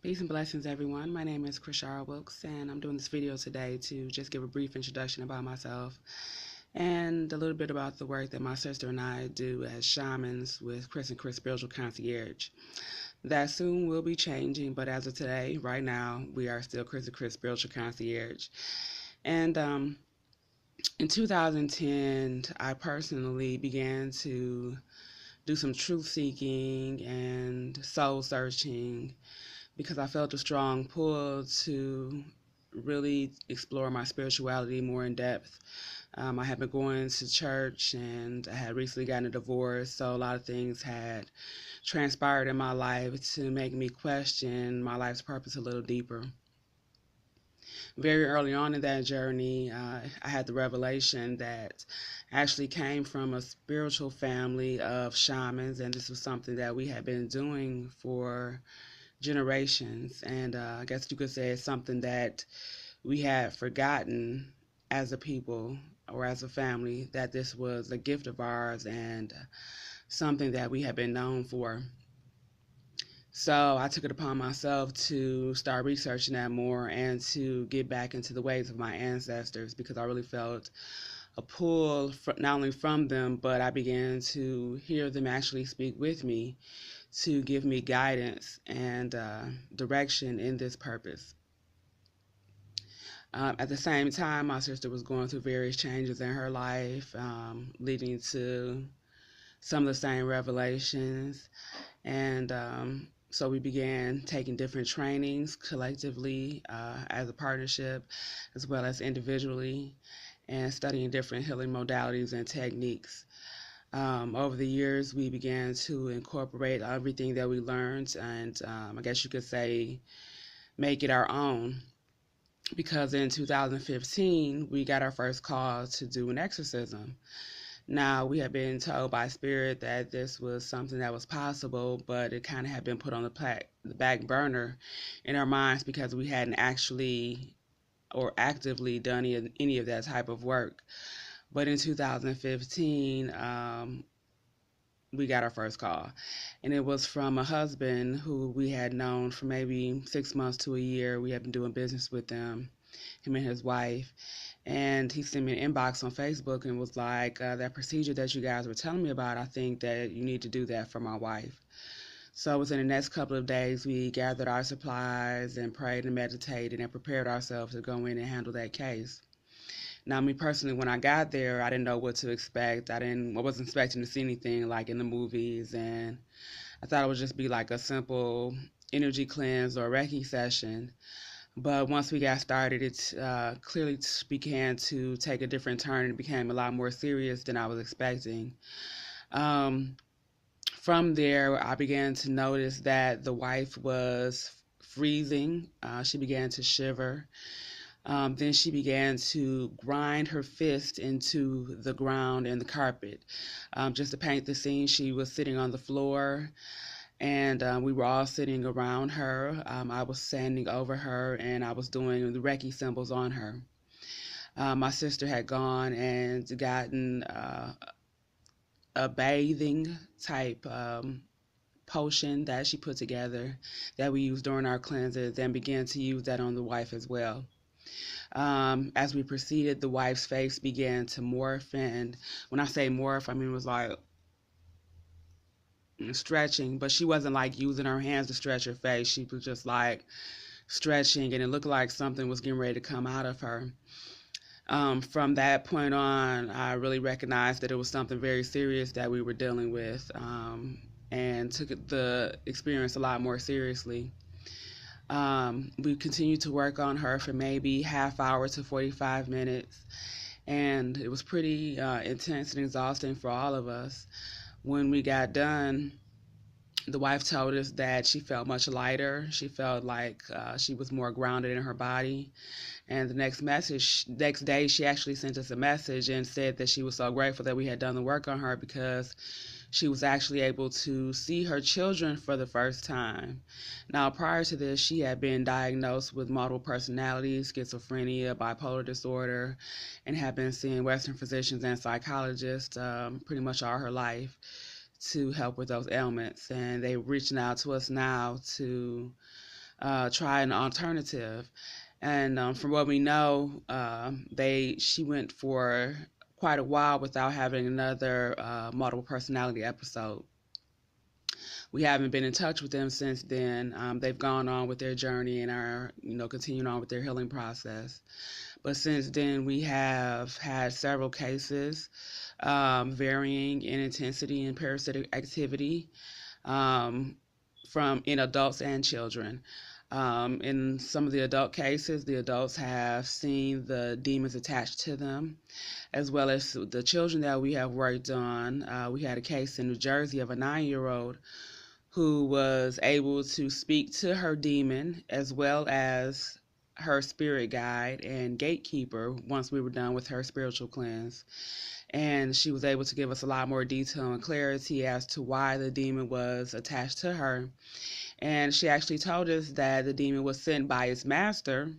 Peace and blessings, everyone. My name is Chrishara, and I'm doing this video today to just give a brief introduction about myself and a little bit about the work that my sister and I do as shamans with Chris and Chris Spiritual Concierge. That soon will be changing, but as of today, right now, we are still Chris and Chris Spiritual Concierge. And in 2010, I personally began to do some truth seeking and soul searching because I felt a strong pull to really explore my spirituality more in depth. I had been going to church and I had recently gotten a divorce, so a lot of things had transpired in my life to make me question my life's purpose a little deeper. Very early on in that journey, I had the revelation that actually came from a spiritual family of shamans, and this was something that we had been doing for generations, and I guess you could say it's something that we had forgotten as a people or as a family, that this was a gift of ours and something that we had been known for. So I took it upon myself to start researching that more and to get back into the ways of my ancestors, because I really felt a pull not only from them, but I began to hear them actually speak with me to give me guidance and direction in this purpose. At the same time, my sister was going through various changes in her life, leading to some of the same revelations. And so we began taking different trainings collectively as a partnership, as well as individually, and studying different healing modalities and techniques. Over the years, we began to incorporate everything that we learned and I guess you could say make it our own, because in 2015, we got our first call to do an exorcism. Now, we had been told by Spirit that this was something that was possible, but it kind of had been put on the back burner in our minds because we hadn't actually or actively done any of that type of work. But in 2015, we got our first call, and it was from a husband who we had known for maybe 6 months to a year. We had been doing business with them, him and his wife, and he sent me an inbox on Facebook and was like, that procedure that you guys were telling me about, I think that you need to do that for my wife. So within the next couple of days, we gathered our supplies and prayed and meditated and prepared ourselves to go in and handle that case. Now, me personally, when I got there, I didn't know what to expect. I wasn't expecting to see anything like in the movies, and I thought it would just be like a simple energy cleanse or Reiki session. But once we got started, it clearly began to take a different turn and became a lot more serious than I was expecting. From there, I began to notice that the wife was freezing. She began to shiver. Then she began to grind her fist into the ground and the carpet. Just to paint the scene, she was sitting on the floor, and we were all sitting around her. I was standing over her, and I was doing the Reiki symbols on her. My sister had gone and gotten a bathing type potion that she put together that we used during our cleanses, and began to use that on the wife as well. As we proceeded, the wife's face began to morph, and when I say morph, I mean it was like stretching, but she wasn't like using her hands to stretch her face. She was just like stretching, and it looked like something was getting ready to come out of her. From that point on, I really recognized that it was something very serious that we were dealing with, and took the experience a lot more seriously. We continued to work on her for maybe half hour to 45 minutes, and it was pretty intense and exhausting for all of us. When we got done, the wife told us that she felt much lighter. She felt like she was more grounded in her body. And the next day, she actually sent us a message and said that she was so grateful that we had done the work on her, because she was actually able to see her children for the first time. Now, prior to this, she had been diagnosed with multiple personality, schizophrenia, bipolar disorder, and had been seeing Western physicians and psychologists pretty much all her life to help with those ailments. And they're reaching out to us now to try an alternative. And from what we know, she went for quite a while without having another multiple personality episode. We haven't been in touch with them since then. They've gone on with their journey and are, continuing on with their healing process. But since then, we have had several cases varying in intensity and parasitic activity from in adults and children. In some of the adult cases, the adults have seen the demons attached to them, as well as the children that we have worked on. We had a case in New Jersey of a 9-year-old who was able to speak to her demon as well as her spirit guide and gatekeeper once we were done with her spiritual cleanse. And she was able to give us a lot more detail and clarity as to why the demon was attached to her. And she actually told us that the demon was sent by its master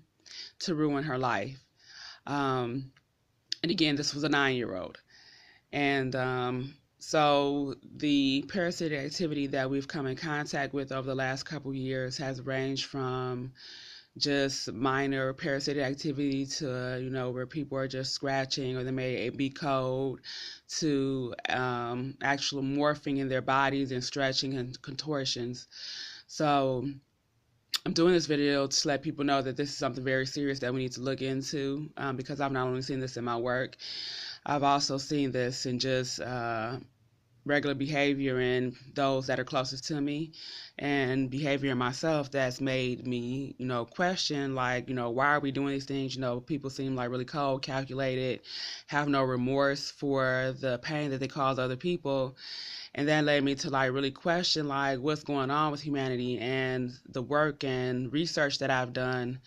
to ruin her life. And again, this was a 9-year-old. And so the parasitic activity that we've come in contact with over the last couple of years has ranged from just minor parasitic activity to, where people are just scratching or they may be cold, to actual morphing in their bodies and stretching and contortions. So I'm doing this video to let people know that this is something very serious that we need to look into, because I've not only seen this in my work, I've also seen this in just regular behavior in those that are closest to me, and behavior in myself that's made me, question, like, why are we doing these things? People seem like really cold, calculated, have no remorse for the pain that they cause other people. And that led me to really question what's going on with humanity. And the work and research that I've done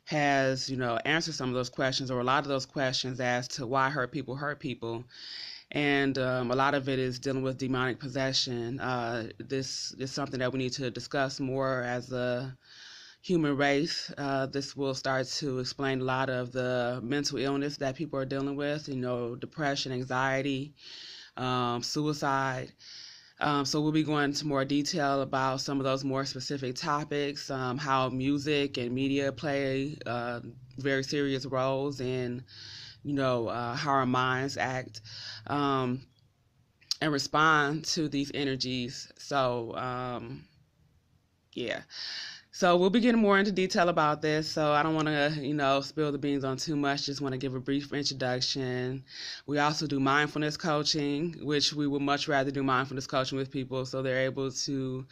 has, answered some of those questions, or a lot of those questions, as to why hurt people. And a lot of it is dealing with demonic possession. This is something that we need to discuss more as a human race. This will start to explain a lot of the mental illness that people are dealing with, depression, anxiety, suicide. So we'll be going into more detail about some of those more specific topics, how music and media play very serious roles in, how our minds act and respond to these energies. So, yeah. So we'll be getting more into detail about this. So I don't want to, spill the beans on too much. Just want to give a brief introduction. We also do mindfulness coaching, which we would much rather do mindfulness coaching with people so they're able to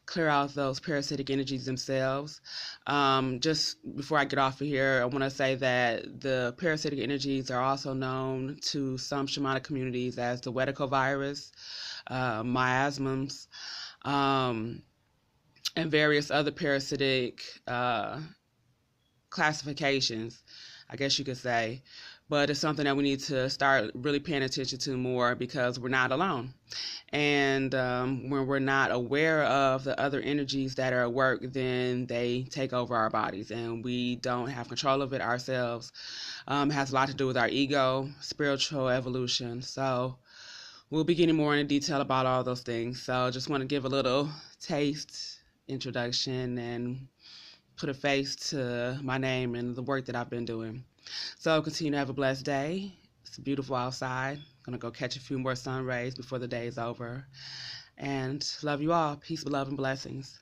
clear out those parasitic energies themselves. Just before I get off of here, I want to say that the parasitic energies are also known to some shamanic communities as the Wedico virus, miasms, and various other parasitic classifications, I guess you could say. But it's something that we need to start really paying attention to more, because we're not alone. And when we're not aware of the other energies that are at work, then they take over our bodies and we don't have control of it ourselves. It has a lot to do with our ego, spiritual evolution. So we'll be getting more into detail about all those things. So just want to give a little taste, introduction, and put a face to my name and the work that I've been doing. So continue to have a blessed day. It's beautiful outside. Gonna go catch a few more sun rays before the day is over. And love you all. Peace, love, and blessings.